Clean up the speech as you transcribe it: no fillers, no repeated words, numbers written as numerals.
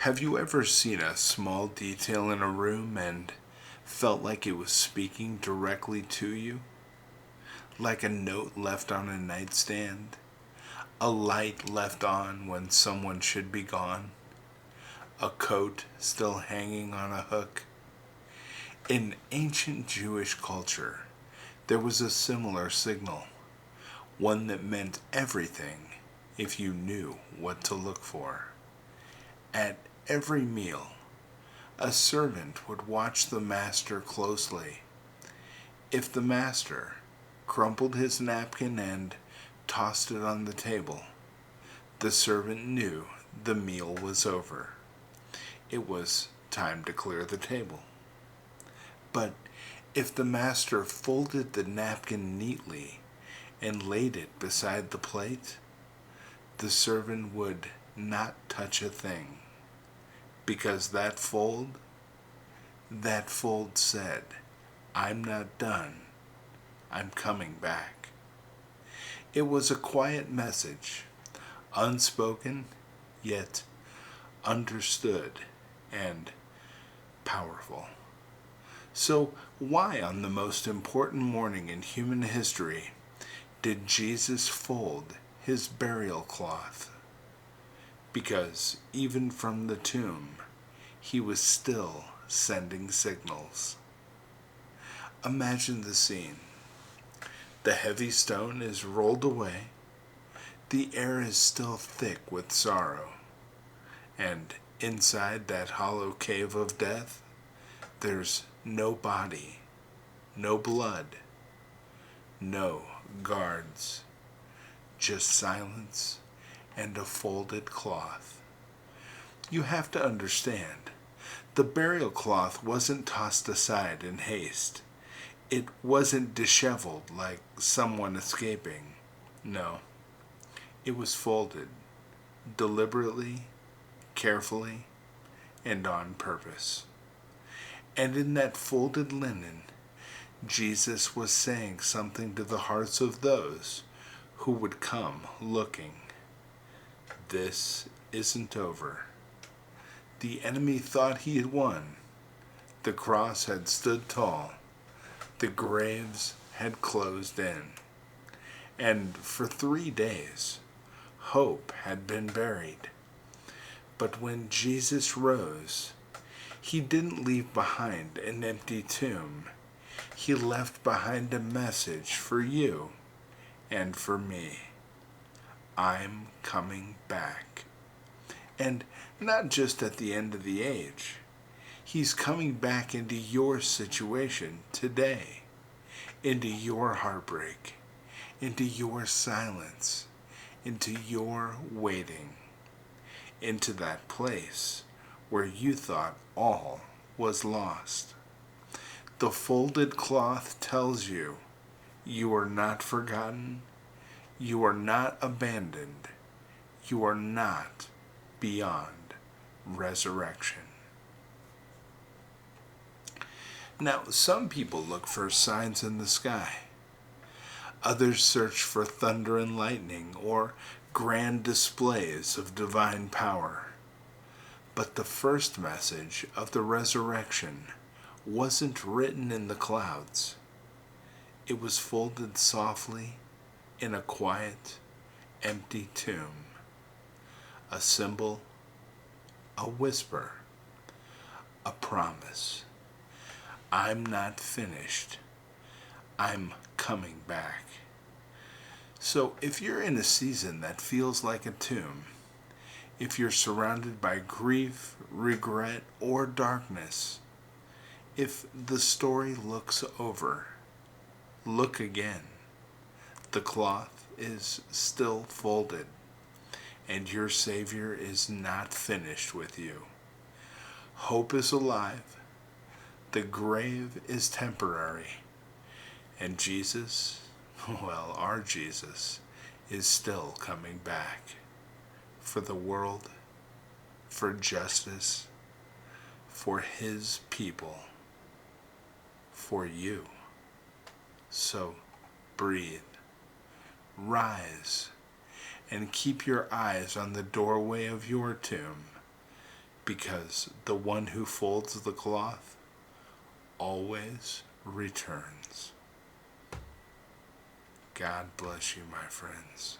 Have you ever seen a small detail in a room and felt like it was speaking directly to you? Like a note left on a nightstand? A light left on when someone should be gone? A coat still hanging on a hook? In ancient Jewish culture, there was a similar signal, one that meant everything if you knew what to look for. At every meal, a servant would watch the master closely. If the master crumpled his napkin and tossed it on the table, the servant knew the meal was over. It was time to clear the table. But if the master folded the napkin neatly and laid it beside the plate, the servant would not touch a thing, because that fold said, "I'm not done, I'm coming back." It was a quiet message, unspoken, yet understood and powerful. So, why on the most important morning in human history did Jesus fold his burial cloth? Because even from the tomb, he was still sending signals. Imagine the scene. The heavy stone is rolled away, the air is still thick with sorrow, and inside that hollow cave of death, there's no body, no blood, no guards, just silence and a folded cloth. You have to understand, the burial cloth wasn't tossed aside in haste. It wasn't disheveled like someone escaping. No, it was folded, deliberately, carefully, and on purpose. And in that folded linen, Jesus was saying something to the hearts of those who would come looking. This isn't over. The enemy thought he had won. The cross had stood tall. The graves had closed in. And for 3 days, hope had been buried. But when Jesus rose, he didn't leave behind an empty tomb. He left behind a message for you and for me. I'm coming back. And not just at the end of the age. He's coming back into your situation today, into your heartbreak, into your silence, into your waiting, into that place where you thought all was lost. The folded cloth tells you you are not forgotten, you are not abandoned, you are not beyond resurrection. Now, some people look for signs in the sky. Others search for thunder and lightning or grand displays of divine power. But the first message of the resurrection wasn't written in the clouds. It was folded softly in a quiet, empty tomb. A symbol, a whisper, a promise. I'm not finished. I'm coming back. So if you're in a season that feels like a tomb, if you're surrounded by grief, regret, or darkness, if the story looks over, look again. The cloth is still folded, and your Savior is not finished with you. Hope is alive, the grave is temporary, and Jesus, well, our Jesus, is still coming back for the world, for justice, for his people, for you. So breathe, rise, and keep your eyes on the doorway of your tomb, because the one who folds the cloth always returns. God bless you, my friends.